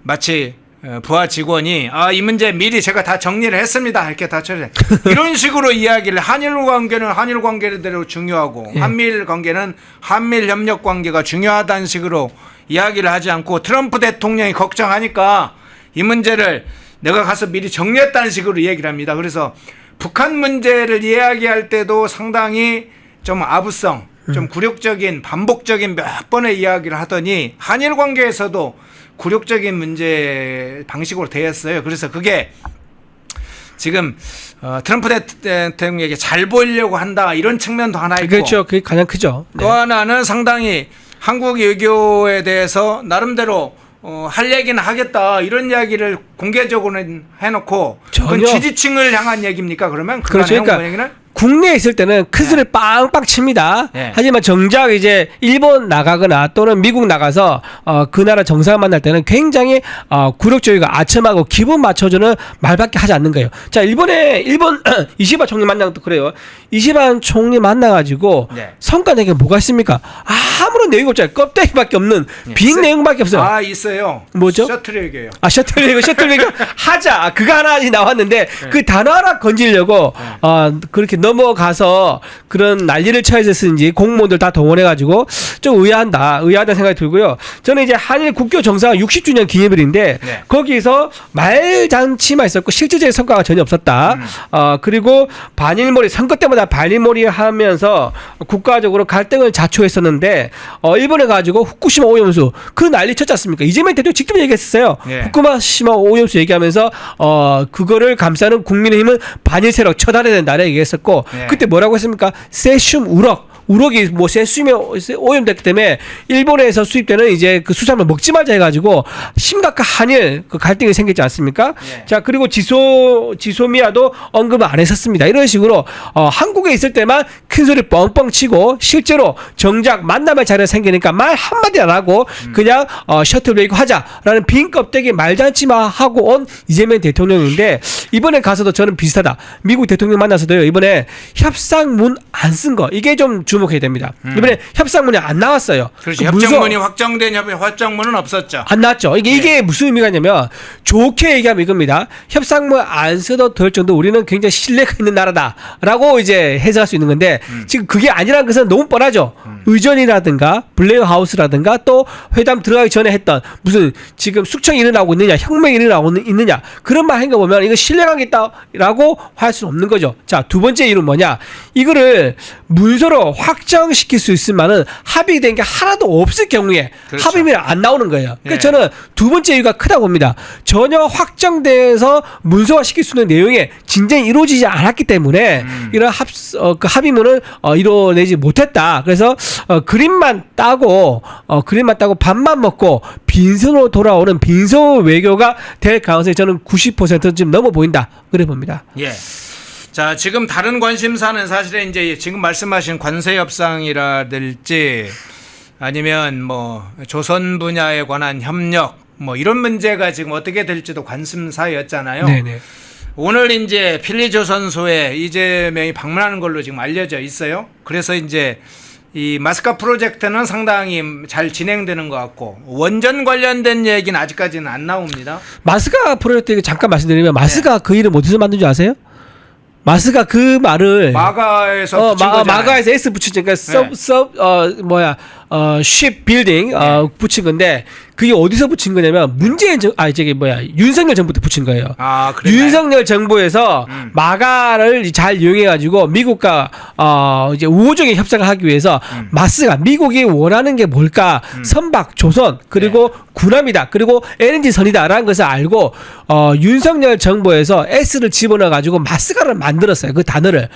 마치 부하 직원이 이 문제 미리 제가 다 정리를 했습니다 이렇게 다 처리해 이런 식으로 이야기를 한일 관계는 한일 관계대로 중요하고 한미일 관계는 한미일 협력 관계가 중요하다는 식으로 이야기를 하지 않고 트럼프 대통령이 걱정하니까 이 문제를 내가 가서 미리 정리했다는 식으로 얘기를 합니다. 그래서 북한 문제를 이야기할 때도 상당히 좀 아부성 좀 굴욕적인 반복적인 몇 번의 이야기를 하더니 한일 관계에서도 굴욕적인 문제 방식으로 되었어요. 그래서 그게 지금 트럼프 대통령에게 잘 보이려고 한다 이런 측면도 하나 있고 그렇죠. 그게 가장 크죠. 또 하나는 상당히 한국 외교에 대해서 나름대로 할 얘기는 하겠다 이런 이야기를 공개적으로는 해놓고 그건 전혀. 지지층을 향한 얘기입니까? 그러면 그렇죠. 그러니까 얘기는? 국내에 있을 때는 큰 소리 빵빵 칩니다. 네. 하지만 정작 이제 일본 나가거나 또는 미국 나가서 그 나라 정상을 만날 때는 굉장히 굴욕적이고 아첨하고 기분 맞춰주는 말밖에 하지 않는 거예요. 자, 일본 이시바 총리 만난 것도 그래요. 이시바 총리 만나가지고 네. 성과 내게 뭐가 있습니까? 아무런 내용이 없잖아요. 껍데기밖에 없는 빈 내용밖에 없어요. 있어요. 뭐죠? 셔틀 얘기예요. 셔틀웨이가 하자. 그거 하나 나왔는데 그 단어 하나 건지려고 그렇게 넘어가서 그런 난리를 쳐야 됐는지 공무원들 다 동원해가지고 좀 의아하다는 생각이 들고요. 저는 이제 한일 국교 정상화 60주년 기념일인데 네. 거기서 말잔치만 있었고 실질적인 성과가 전혀 없었다. 그리고 반일몰이 선거 때마다 반일몰이 하면서 국가적으로 갈등을 자초했었는데 일본에 가지고 후쿠시마 오염수 그 난리 쳤지 않습니까? 이재명 대통령이 직접 얘기했었어요. 네. 후쿠시마 오염수 얘기하면서 그거를 감싸는 국민의힘은 반일 세력 처단해야 된다 얘기했었고 네. 그때 뭐라고 했습니까? 세슘 우럭이 뭐 세슘에 오염됐기 때문에 일본에서 수입되는 이제 그 수산물 먹지 말자 해가지고 심각한 한일 그 갈등이 생겼지 않습니까? 네. 자, 그리고 지소미아도 언급을 안 했었습니다. 이런 식으로 한국에 있을 때만 큰 소리 뻥뻥 치고 실제로 정작 만남의 자리가 생기니까 말 한마디 안 하고 그냥 셔틀웨이고 하자라는 빈 껍데기 말잔치만 하고 온 이재명 대통령인데 이번에 가서도 저는 비슷하다. 미국 대통령 만나서도요. 이번에 협상문 안 쓴 거 이게 좀 주목해야 됩니다. 이번에 협상문이 안 나왔어요. 그렇죠. 그 문서 협정문이 확정된 협정문은 없었죠. 안 나왔죠. 이게 무슨 의미가 있냐면 좋게 얘기하면 이겁니다. 협상문 안 써도 될 정도 우리는 굉장히 신뢰가 있는 나라다라고 이제 해석할 수 있는 건데 지금 그게 아니라는 것은 너무 뻔하죠. 의전이라든가 블레어 하우스라든가 또 회담 들어가기 전에 했던 무슨 지금 숙청이 일어나고 있느냐 혁명이 일어나고 있느냐 그런 말 한 거 보면 이거 신뢰관계 있다라고 할 수는 없는 거죠. 자, 두 번째 이유는 뭐냐? 이거를 문서로 확정시킬 수 있으면은 합의된 게 하나도 없을 경우에 그렇죠. 합의면 안 나오는 거예요. 그래서 예. 저는 두 번째 이유가 크다고 봅니다. 전혀 확정돼서 문서화 시킬 수 있는 내용에 진전이 이루어지지 않았기 때문에 이런 그 합의문을 이뤄내지 못했다. 그래서 그림만 따고 밥만 먹고 빈손으로 돌아오는 빈손 외교가 될 가능성이 저는 90%쯤 넘어 보인다. 그래 봅니다. 예. 자, 지금 다른 관심사는 사실은 이제 지금 말씀하신 관세 협상이라든지 아니면 뭐 조선 분야에 관한 협력 뭐 이런 문제가 지금 어떻게 될지도 관심사였잖아요. 네네. 오늘 이제 필리조선소에 이재명이 방문하는 걸로 지금 알려져 있어요. 그래서 이제 이 마스카 프로젝트는 상당히 잘 진행되는 것 같고 원전 관련된 얘기는 아직까지는 안 나옵니다. 마스가 프로젝트 잠깐 말씀드리면 마스가 그 이름 어디서 만든 줄 아세요? 마스가 그 말을 마가에서 붙인 거잖아요. 마가에서 S 붙이니까 shipbuilding 붙인 건데 그게 어디서 붙인 거냐면 윤석열 정부 때 붙인 거예요. 아, 그래요? 윤석열 정부에서 마가를 잘 이용해가지고 미국과 이제 우호적인 협상을 하기 위해서 마스가 미국이 원하는 게 뭘까? 선박, 조선 그리고 군함이다. 그리고 LNG 선이다라는 것을 알고 윤석열 정부에서 S를 집어넣어가지고 마스가를 만들었어요. 그 단어를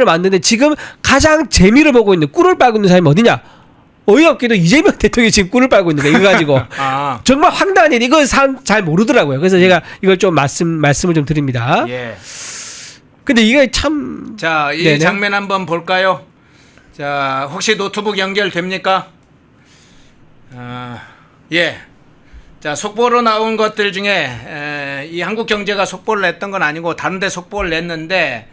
만드는데 지금 가장 재미를 보고 있는 꿀을 빨고 있는 사람이 어디냐? 어이없게도 이재명 대통령이 지금 꿀을 빨고 있는 거예요. 이거 가지고. 정말 황당한 일. 이걸 잘 모르더라고요. 그래서 제가 이걸 좀 말씀을 좀 드립니다. 예. 근데 이게 참. 자, 이 네네. 장면 한번 볼까요? 자, 혹시 노트북 연결됩니까? 예. 자, 속보로 나온 것들 중에 이 한국경제가 속보를 냈던 건 아니고 다른 데 속보를 냈는데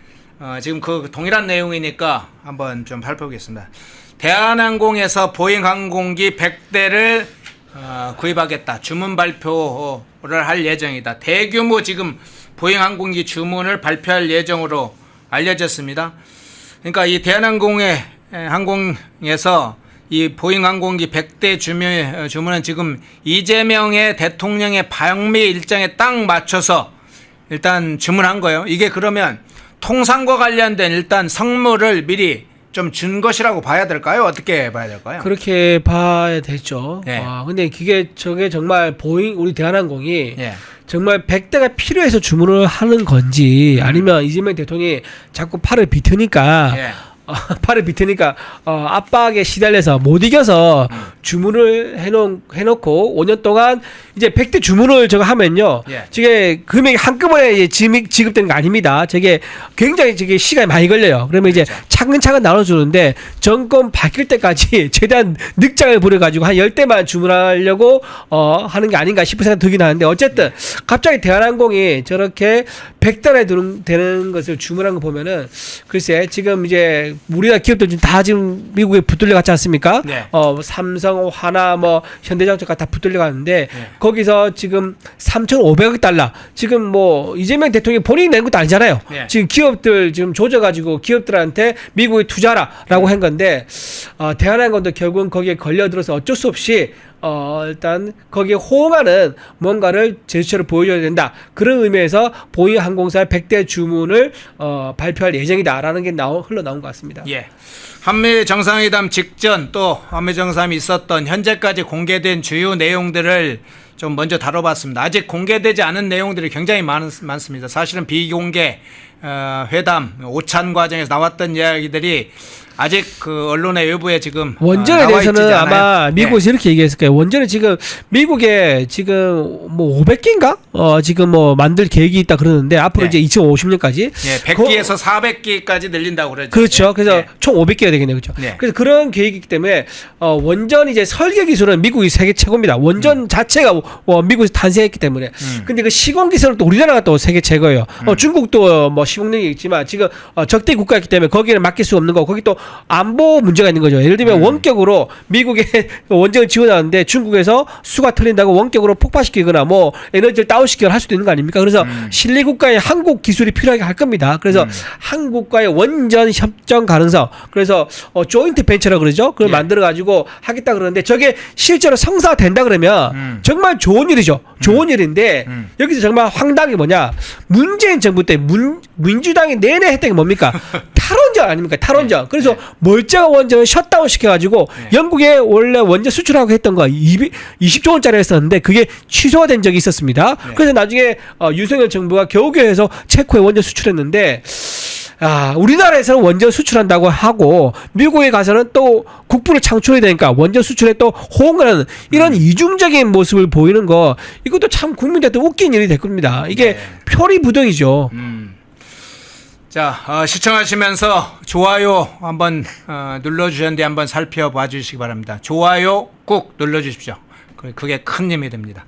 지금 그 동일한 내용이니까 한번 좀 살펴보겠습니다. 대한항공에서 보잉 항공기 100대를 구입하겠다. 주문 발표를 할 예정이다. 대규모 지금 보잉 항공기 주문을 발표할 예정으로 알려졌습니다. 그러니까 이 항공에서 이 보잉 항공기 100대 주문은 지금 이재명의 대통령의 방미 일정에 딱 맞춰서 일단 주문한 거예요. 이게 그러면 통상과 관련된 일단 선물을 미리 좀 준 것이라고 봐야 될까요? 어떻게 봐야 될까요? 그렇게 봐야 되죠. 예. 근데 저게 정말 우리 대한항공이 예. 정말 100대가 필요해서 주문을 하는 건지 아니면 이재명 대통령이 자꾸 팔을 비트니까 예. 압박에 시달려서 못 이겨서 주문을 해놓고 5년 동안 이제 100대 주문을 저거 하면요. 예. 저게 금액이 한꺼번에 지급되는 거 아닙니다. 저게 굉장히 시간이 많이 걸려요. 그러면 이제 차근차근 나눠주는데 정권 바뀔 때까지 최대한 늑장을 부려가지고 한 10대만 주문하려고 하는 게 아닌가 싶은 생각 들긴 하는데 어쨌든 갑자기 대한항공이 저렇게 100달에 되는 것을 주문한 거 보면은 글쎄 지금 이제 우리나라 기업들 다 지금 미국에 붙들려 갔지 않습니까? 네. 삼성, 하나, 현대자동차 다 붙들려 갔는데 네. 거기서 지금 3,500억 달러 지금 이재명 대통령이 본인이 낸 것도 아니잖아요. 네. 지금 기업들 지금 조져가지고 기업들한테 미국에 투자라라고 한 건데 대한항공도 결국은 거기에 걸려들어서 어쩔 수 없이 일단 거기에 호응하는 뭔가를 제스처를 보여줘야 된다. 그런 의미에서 보잉 항공사의 100대 주문을 발표할 예정이다라는 게 흘러나온 것 같습니다. 예. 한미 정상회담 직전 또 한미 정상이 있었던 현재까지 공개된 주요 내용들을 좀 먼저 다뤄봤습니다. 아직 공개되지 않은 내용들이 굉장히 많습니다. 사실은 비공개 회담 오찬 과정에서 나왔던 이야기들이 아직 그 언론의 외부에 지금 원전에 대해서는 아마 네. 미국에서 이렇게 얘기했을 거예요. 원전은 지금 미국에 지금 500기인가? 지금 만들 계획이 있다 그러는데 앞으로 네. 이제 2050년까지 예, 100기에서 400기까지 늘린다고 그러죠. 그렇죠. 그래서 네. 총 500개가 되겠네요. 그렇죠. 네. 그래서 그런 계획이기 때문에 원전 이제 설계 기술은 미국이 세계 최고입니다. 원전 자체가 미국에서 탄생했기 때문에. 근데 그 시공 기술은 또 우리나라가 또 세계 최고예요. 중국도 시공능력이 있지만 지금 적대 국가이기 때문에 거기를 맡길 수 없는 거고 거기 또 안보 문제가 있는 거죠. 예를 들면 원격으로 미국에 원전을 지원하는데 중국에서 수가 틀린다고 원격으로 폭파시키거나 에너지를 다운시키거나 할 수도 있는 거 아닙니까? 그래서 실리 국가의 한국 기술이 필요하게 할 겁니다. 그래서 한국과의 원전 협정 가능성 그래서 조인트 벤처라고 그러죠. 그걸 만들어 가지고 하겠다 그러는데 저게 실제로 성사된다 그러면 정말 좋은 일이죠. 좋은 일인데 여기서 정말 황당한 게 뭐냐? 문재인 정부 때 민주당이 내내 했던 게 뭡니까? 탈원전 아닙니까? 탈원전. 그래서 멀쩡한 원전을 셧다운 시켜가지고 영국에 원래 원전 수출하고 했던 거 20조 원짜리 했었는데 그게 취소가 된 적이 있었습니다. 그래서 나중에 윤석열 정부가 겨우겨우해서 체코에 원전 수출했는데 우리나라에서는 원전 수출한다고 하고 미국에 가서는 또 국부를 창출해야 되니까 원전 수출에 또 호응을 하는 이런 이중적인 모습을 보이는 거 이것도 참 국민들한테 웃긴 일이 될 겁니다. 이게 표리부동이죠. 자, 시청하시면서 좋아요 한번 눌러주셨는데 한번 살펴봐 주시기 바랍니다. 좋아요 꼭 눌러주십시오. 그게 큰 힘이 됩니다.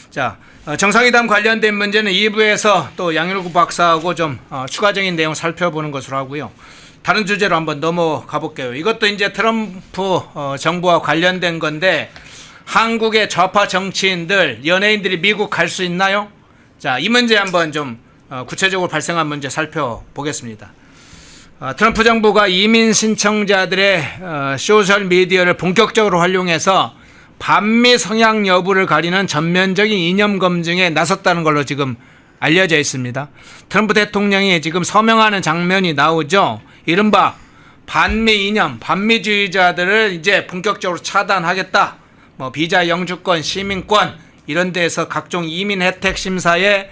자, 정상회담 관련된 문제는 2부에서 또 양일구 박사하고 좀 추가적인 내용 살펴보는 것으로 하고요. 다른 주제로 한번 넘어가 볼게요. 이것도 이제 트럼프 정부와 관련된 건데 한국의 좌파 정치인들, 연예인들이 미국 갈 수 있나요? 자, 이 문제 한번 좀 구체적으로 발생한 문제 살펴보겠습니다. 트럼프 정부가 이민 신청자들의 소셜 미디어를 본격적으로 활용해서 반미 성향 여부를 가리는 전면적인 이념 검증에 나섰다는 걸로 지금 알려져 있습니다. 트럼프 대통령이 지금 서명하는 장면이 나오죠. 이른바 반미 이념, 반미주의자들을 이제 본격적으로 차단하겠다. 뭐 비자 영주권, 시민권 이런 데에서 각종 이민 혜택 심사에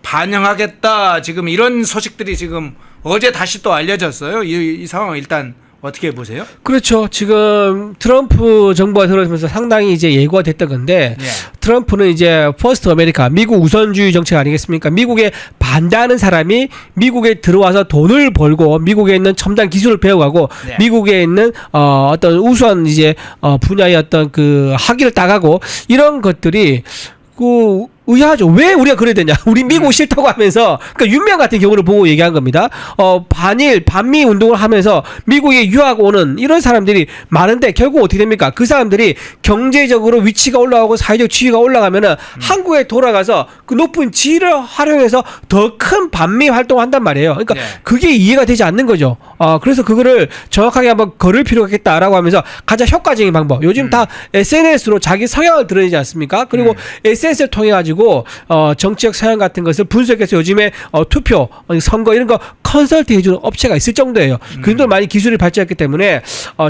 반영하겠다. 지금 이런 소식들이 지금 어제 다시 또 알려졌어요. 이 상황 일단 어떻게 보세요? 그렇죠. 지금 트럼프 정부가 들어오면서 상당히 이제 예고가 됐던 건데 예. 트럼프는 이제 퍼스트 아메리카 미국 우선주의 정책 아니겠습니까? 미국에 반대하는 사람이 미국에 들어와서 돈을 벌고 미국에 있는 첨단 기술을 배워가고 네. 미국에 있는 어떤 우수한 이제 분야의 어떤 그 학위를 따가고 이런 것들이 그 의아하죠. 왜 우리가 그래야 되냐? 우리 미국 싫다고 하면서 그러니까 윤명 같은 경우를 보고 얘기한 겁니다. 반일 반미 운동을 하면서 미국에 유학 오는 이런 사람들이 많은데 결국 어떻게 됩니까? 그 사람들이 경제적으로 위치가 올라가고 사회적 지위가 올라가면은 한국에 돌아가서 그 높은 지위를 활용해서 더 큰 반미 활동을 한단 말이에요. 그러니까 네. 그게 이해가 되지 않는 거죠. 그래서 그거를 정확하게 한번 걸을 필요가 있겠다라고 하면서 가장 효과적인 방법. 요즘 다 SNS로 자기 성향을 드러내지 않습니까? 그리고 SNS를 통해 가지고 정치적 성향 같은 것을 분석해서 요즘에 투표, 선거 이런 거 컨설트 해주는 업체가 있을 정도예요. 그 정도로 많이 기술이 발전했기 때문에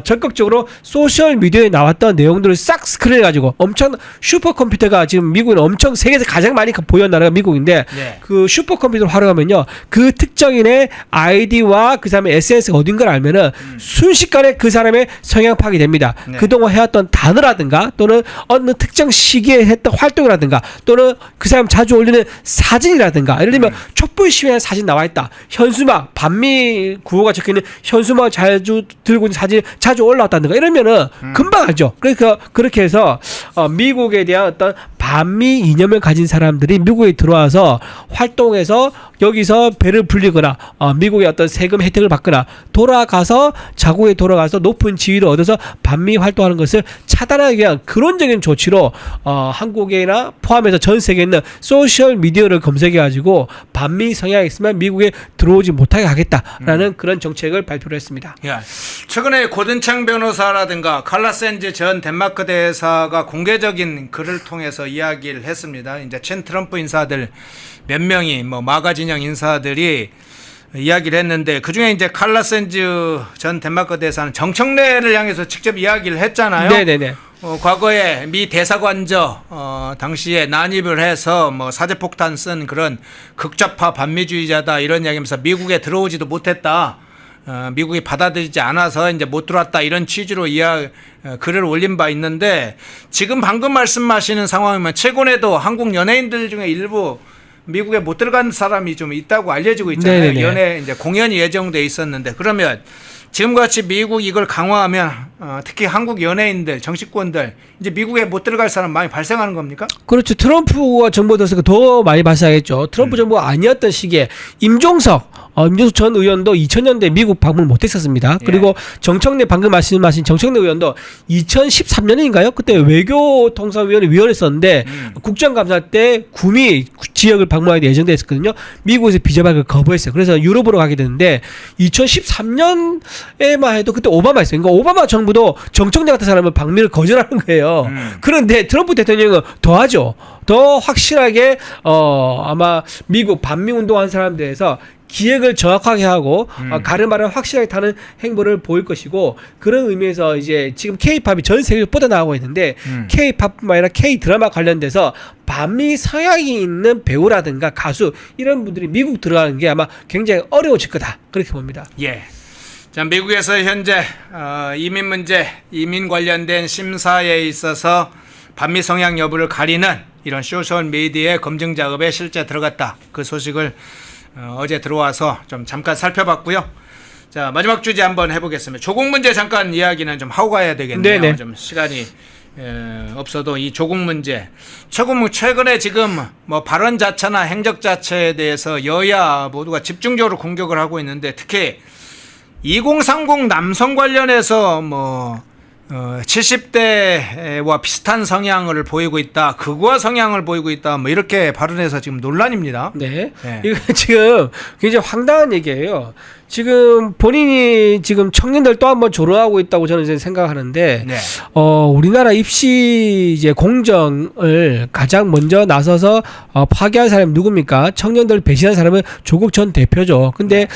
적극적으로 소셜 미디어에 나왔던 내용들을 싹 스크린해 가지고 엄청 슈퍼컴퓨터가 지금 미국은 엄청 세계에서 가장 많이 보유한 나라가 미국인데 네. 그 슈퍼컴퓨터를 활용하면요 그 특정인의 아이디와 그 사람의 SNS가 어딘 걸 알면은 순식간에 그 사람의 성향 파악이 됩니다. 네. 그동안 해왔던 단어라든가 또는 어느 특정 시기에 했던 활동이라든가 또는 그 사람 자주 올리는 사진이라든가 예를 들면 촛불 시위하는 사진 나와 있다. 현수막 반미 구호가 적혀있는 현수막 자주 들고 있는 사진 자주 올라왔다든가 이러면은 금방 알죠. 그러니까 그렇게 해서 미국에 대한 어떤 반미 이념을 가진 사람들이 미국에 들어와서 활동해서 여기서 배를 불리거나 미국의 어떤 세금 혜택을 받거나 돌아가서 자국에 돌아가서 높은 지위를 얻어서 반미 활동하는 것을 차단하기 위한 그론적인 조치로 한국이나 포함해서 전 세계에 있는 소셜 미디어를 검색해 가지고 반미 성향이 있으면 미국에 들어오지 못하게 하겠다라는 그런 정책을 발표를 했습니다. 예. 최근에 고든창 변호사라든가 칼라 샌즈 전 덴마크 대사가 공개적인 글을 통해서 이야기를 했습니다. 이제 친 트럼프 인사들 몇 명이 뭐 마가 진영 인사들이 이야기를 했는데 그중에 이제 칼라 샌즈 전 덴마크 대사는 정청래를 향해서 직접 이야기를 했잖아요. 네네네. 과거에 미 대사관저 당시에 난입을 해서 뭐 사제폭탄 쓴 그런 극좌파 반미주의자다 이런 이야기하면서 미국에 들어오지도 못했다. 미국이 받아들이지 않아서 이제 못 들어왔다 이런 취지로 글을 올린 바 있는데 지금 방금 말씀하시는 상황이면 최근에도 한국 연예인들 중에 일부 미국에 못 들어간 사람이 좀 있다고 알려지고 있잖아요. 네네네. 연예 이제 공연이 예정돼 있었는데 그러면 지금같이 미국 이걸 강화하면 특히 한국 연예인들, 정치권들 이제 미국에 못 들어갈 사람 많이 발생하는 겁니까? 그렇죠. 트럼프가 정부 들어서 더 많이 발생했죠. 트럼프 정부가 아니었던 시기에 임종석 전 의원도 2000년대 미국 방문을 못했었습니다. 그리고 정청래 방금 말씀하신 정청래 의원도 2013년인가요? 그때 외교통상위원회 위원했었는데 국정감사 때 구미 지역을 방문하기 예정돼 있었거든요. 미국에서 비자 발급을 거부했어요. 그래서 유럽으로 가게 됐는데 2013년에만 해도 그때 오바마였어요. 그러니까 오바마 정부도 정청래 같은 사람은 방미를 거절하는 거예요. 그런데 트럼프 대통령은 더하죠. 더 확실하게 아마 미국 반미 운동한 사람들에서 기획을 정확하게 하고 가르마를 확실하게 타는 행보를 보일 것이고 그런 의미에서 이제 지금 K-팝이 전 세계로 뻗어나가고 있는데 K-팝뿐만 아니라 K-드라마 관련돼서 반미 서양이 있는 배우라든가 가수 이런 분들이 미국 들어가는 게 아마 굉장히 어려워질 거다 그렇게 봅니다. 예. 자, 미국에서 현재 이민 문제, 이민 관련된 심사에 있어서 반미 성향 여부를 가리는 이런 소셜 미디어의 검증 작업에 실제 들어갔다. 그 소식을 어제 들어와서 좀 잠깐 살펴봤고요. 자, 마지막 주제 한번 해보겠습니다. 조국 문제 잠깐 이야기는 좀 하고 가야 되겠네요. 네네. 좀 시간이 없어도 이 조국 문제. 최근에 지금 뭐 발언 자체나 행적 자체에 대해서 여야 모두가 집중적으로 공격을 하고 있는데 특히 2030 남성 관련해서 뭐 70대와 비슷한 성향을 보이고 있다. 극우화 성향을 보이고 있다. 뭐 이렇게 발언해서 지금 논란입니다. 네. 네. 이거 지금 굉장히 황당한 얘기예요. 지금 본인이 지금 청년들 또 한번 조롱하고 있다고 저는 이제 생각하는데, 네. 우리나라 입시 이제 공정을 가장 먼저 나서서 파괴한 사람이 누굽니까? 청년들 배신한 사람은 조국 전 대표죠. 근데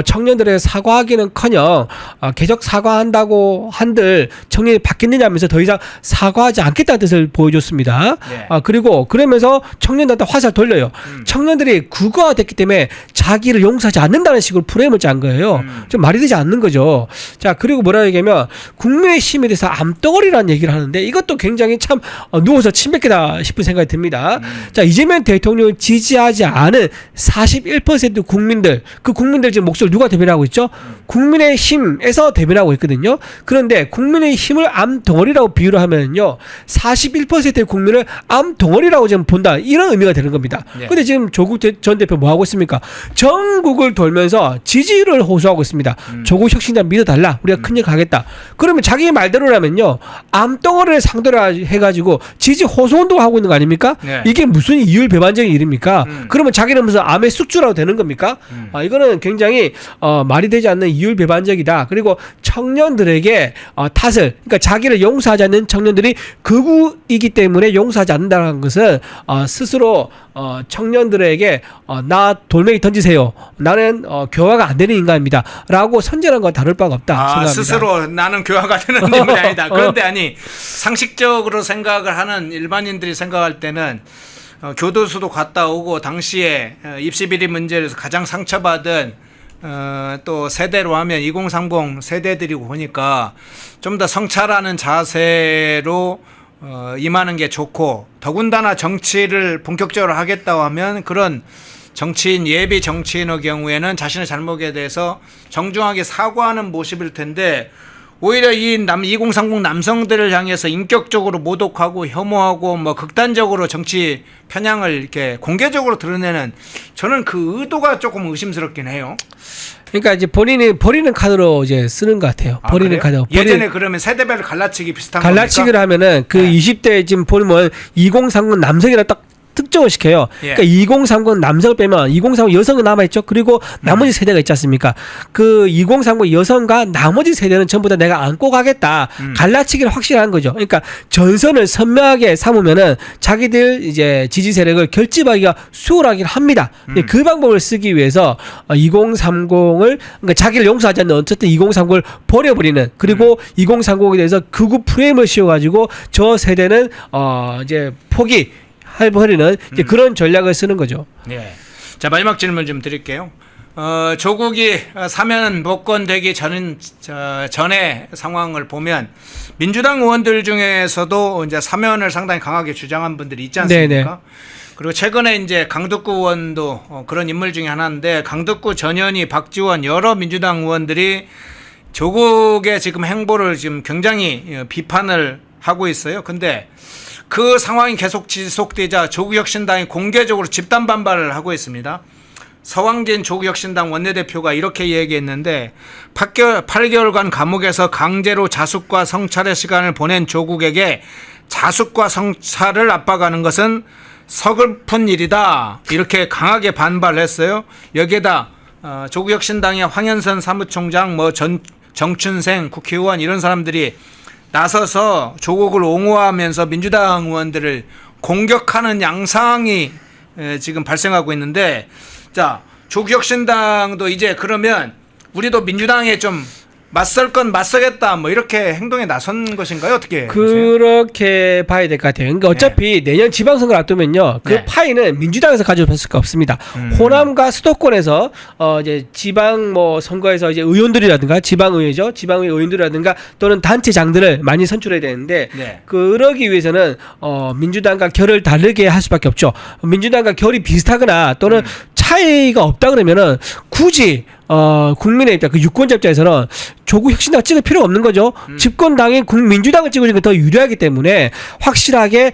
청년들의 사과하기는커녕 계속 사과한다고 한들 청년이 바뀌느냐면서 더 이상 사과하지 않겠다는 뜻을 보여줬습니다. 네. 그리고 그러면서 청년들한테 화살 돌려요. 청년들이 국어화됐기 때문에 자기를 용서하지 않는다는 식으로 프레임을 짠 거예요. 좀 말이 되지 않는 거죠. 자, 그리고 뭐라 얘기하면 국민의힘에 대해서 암덩어리라는 얘기를 하는데 이것도 굉장히 참 누워서 침 뱉겠다 싶은 생각이 듭니다. 자, 이재명 대통령을 지지하지 않은 41% 국민들, 그 국민들 지금 목소리 누가 대변하고 있죠? 국민의힘에서 대변하고 있거든요. 그런데 국민의힘을 암덩어리라고 비유를 하면요, 41%의 국민을 암덩어리라고 지금 본다, 이런 의미가 되는 겁니다. 네. 근데 지금 조국 전 대표 뭐 하고 있습니까? 전국을 돌면서 지지를 호소하고 있습니다. 조국 혁신자 믿어달라, 우리가 큰일 가겠다. 그러면 자기 말대로라면요, 암덩어리를 상대로 해가지고 지지 호소 운동을 하고 있는 거 아닙니까? 네. 이게 무슨 이율배반적인 일입니까? 그러면 자기는 무슨 암의 숙주라고 되는 겁니까? 이거는 굉장히 말이 되지 않는 이율배반적이다. 그리고 청년들에게 탓을, 그러니까 자기를 용서하지 않는 청년들이 극우이기 때문에 용서하지 않는다는 것은 스스로 청년들에게 나 돌멩이 던지세요, 나는 교화가 안 되는 인간입니다 라고 선전한 건 다를 바가 없다 생각합니다. 스스로 나는 교화가 되는 인물이 아니다. 그런데 아니, 상식적으로 생각을 하는 일반인들이 생각할 때는 교도소도 갔다 오고 당시에 입시 비리 문제에서 가장 상처받은 또 세대로 하면 2030 세대들이고 보니까 좀 더 성찰하는 자세로 임하는 게 좋고, 더군다나 정치를 본격적으로 하겠다고 하면 그런 정치인, 예비 정치인의 경우에는 자신의 잘못에 대해서 정중하게 사과하는 모습일 텐데, 오히려 이 2030 남성들을 향해서 인격적으로 모독하고 혐오하고 뭐 극단적으로 정치 편향을 이렇게 공개적으로 드러내는, 저는 그 의도가 조금 의심스럽긴 해요. 그러니까 이제 본인이 버리는 카드로 이제 쓰는 것 같아요. 버리는 카드. 예전에 그러면 세대별 갈라치기 비슷한 갈라치기를 겁니까? 하면은 그 네. 20대 지금 보면 2030 남성이라 딱 특정을 시켜요. 예. 그러니까 2030 남성을 빼면 2030 여성은 남아있죠. 그리고 나머지 세대가 있지 않습니까? 그 2030 여성과 나머지 세대는 전부 다 내가 안고 가겠다. 갈라치기를 확실한 거죠. 그러니까 전선을 선명하게 삼으면은 자기들 이제 지지 세력을 결집하기가 수월하긴 합니다. 근데 그 방법을 쓰기 위해서 2030을, 그러니까 자기를 용서하지 않는 어쨌든 2030을 버려버리는, 그리고 2030에 대해서 극우 프레임을 씌워가지고 저 세대는 이제 포기 해버리는 이제 그런 전략을 쓰는 거죠. 네. 자, 마지막 질문 좀 드릴게요. 조국이 사면 복권되기 전의 상황을 보면 민주당 의원들 중에서도 이제 사면을 상당히 강하게 주장한 분들이 있지 않습니까? 네네. 그리고 최근에 이제 강덕구 의원도 그런 인물 중에 하나인데, 강덕구 전현희, 박지원 여러 민주당 의원들이 조국의 지금 행보를 지금 굉장히 비판을 하고 있어요. 근데 그 상황이 계속 지속되자 조국혁신당이 공개적으로 집단 반발을 하고 있습니다. 서왕진 조국혁신당 원내대표가 이렇게 얘기했는데, 8개월간 감옥에서 강제로 자숙과 성찰의 시간을 보낸 조국에게 자숙과 성찰을 압박하는 것은 서글픈 일이다, 이렇게 강하게 반발했어요. 여기에다 조국혁신당의 황현선 사무총장, 정춘생 국회의원 이런 사람들이 나서서 조국을 옹호하면서 민주당 의원들을 공격하는 양상이 지금 발생하고 있는데, 자, 조국혁신당도 이제 그러면 우리도 민주당에 좀 맞설 건 맞서겠다, 뭐 이렇게 행동에 나선 것인가요? 어떻게 보세요? 그렇게 봐야 될 것 같아요. 그러니까 어차피 내년 지방선거를 앞두면요, 그 파이는 민주당에서 가져올 수가 없습니다. 호남과 수도권에서 이제 지방 뭐 선거에서 이제 의원들이라든가 지방의회죠, 지방의회 의원들이라든가 또는 단체장들을 많이 선출해야 되는데, 그러기 위해서는 민주당과 결을 다르게 할 수밖에 없죠. 민주당과 결이 비슷하거나 또는 차이가 없다 그러면은 굳이 국민의 입장, 그 유권자 입장에서는 조국 혁신당 찍을 필요가 없는 거죠. 집권당인 민주당을 찍어주는 게 더 유리하기 때문에 확실하게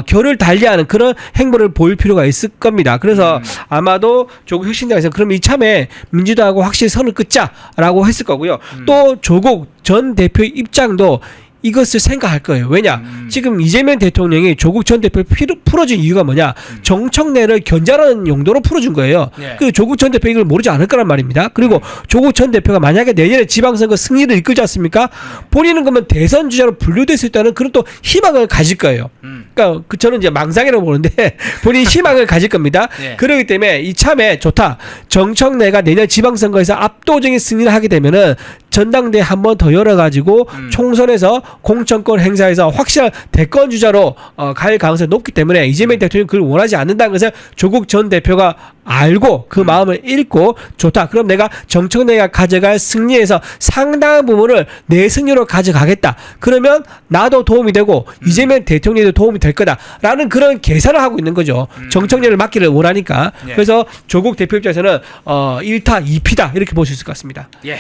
결을 달리하는 그런 행보를 보일 필요가 있을 겁니다. 그래서 아마도 조국 혁신당에서 그럼 이참에 민주당하고 확실히 선을 끊자라고 했을 거고요. 또 조국 전 대표의 입장도 이것을 생각할 거예요. 왜냐? 지금 이재명 대통령이 조국 전 대표를 풀어준 이유가 뭐냐? 정청래를 견제하는 용도로 풀어준 거예요. 예. 그 조국 전 대표 이걸 모르지 않을 거란 말입니다. 그리고 조국 전 대표가 만약에 내년에 지방선거 승리를 이끌지 않습니까? 본인은 그러면 대선 주자로 분류될 수 있다는 그런 또 희망을 가질 거예요. 그러니까 저는 이제 망상이라고 보는데 본인이 희망을 가질 겁니다. 예. 그렇기 때문에 이참에 좋다. 정청래가 내년 지방선거에서 압도적인 승리를 하게 되면은 전당대회 한 번 더 열어가지고 총선에서 공천권 행사에서 확실한 대권 주자로 갈 가능성이 높기 때문에 이재명 대통령이 그걸 원하지 않는다는 것을 조국 전 대표가 알고 그 마음을 읽고 좋다. 그럼 내가 정청래가 가져갈 승리에서 상당한 부분을 내 승리로 가져가겠다. 그러면 나도 도움이 되고 이재명 대통령도 도움이 될 거다라는 그런 계산을 하고 있는 거죠. 정청래를 맡기를 원하니까. 예. 그래서 조국 대표 입장에서는 1타 2피다 이렇게 볼 수 있을 것 같습니다. 예.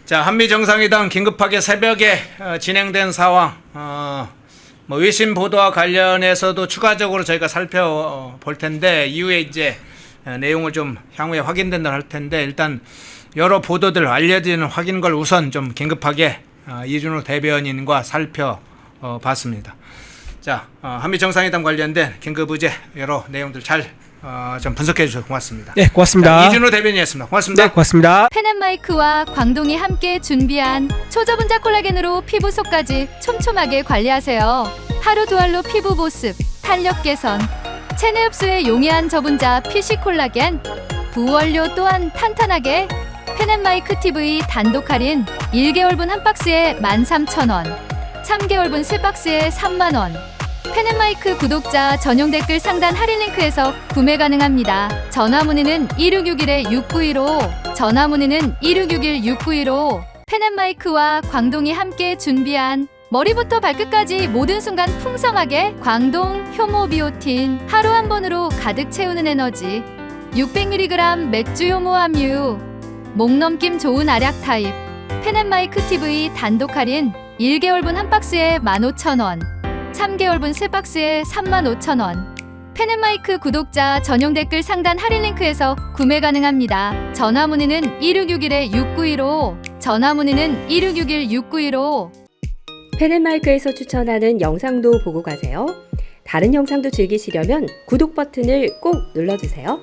자, 한미 정상회담 긴급하게 새벽에 진행된 상황, 뭐 외신 보도와 관련해서도 추가적으로 저희가 살펴볼 텐데 이후에 이제 내용을 좀 향후에 확인된다 할 텐데 일단 여러 보도들 알려지는 확인 걸 우선 좀 긴급하게 이준호 대변인과 살펴봤습니다. 자, 한미 정상회담 관련된 긴급 의제 여러 내용들 잘 좀 분석해 주셔서 고맙습니다. 네, 고맙습니다. 자, 이준호 대변인이었습니다. 고맙습니다. 네, 고맙습니다. 펜앤마이크와 광동이 함께 준비한 초저분자 콜라겐으로 피부 속까지 촘촘하게 관리하세요. 하루 두 알로 피부 보습, 탄력 개선, 체내 흡수에 용이한 저분자 PC 콜라겐, 부원료 또한 탄탄하게 펜앤마이크 TV 단독 할인 1개월분 한 박스에 13,000원, 3개월분 3박스에 30,000원. 펜앤마이크 구독자 전용 댓글 상단 할인 링크에서 구매 가능합니다. 전화 문의는 1661-6915, 전화 문의는 1661-6915. 펜앤마이크와 광동이 함께 준비한 머리부터 발끝까지 모든 순간 풍성하게 광동 효모 비오틴 하루 한 번으로 가득 채우는 에너지 600mg 맥주 효모 함유 목 넘김 좋은 알약 타입 펜앤마이크 TV 단독 할인 1개월분 한 박스에 15,000원 3개월분 3박스에 35,000원. 펜앤마이크 구독자 전용 댓글 상단 할인 링크에서 구매 가능합니다. 전화 문의는 1661-6915, 전화 문의는 1661-6915. 펜앤마이크에서 추천하는 영상도 보고 가세요. 다른 영상도 즐기시려면 구독 버튼을 꼭 눌러주세요.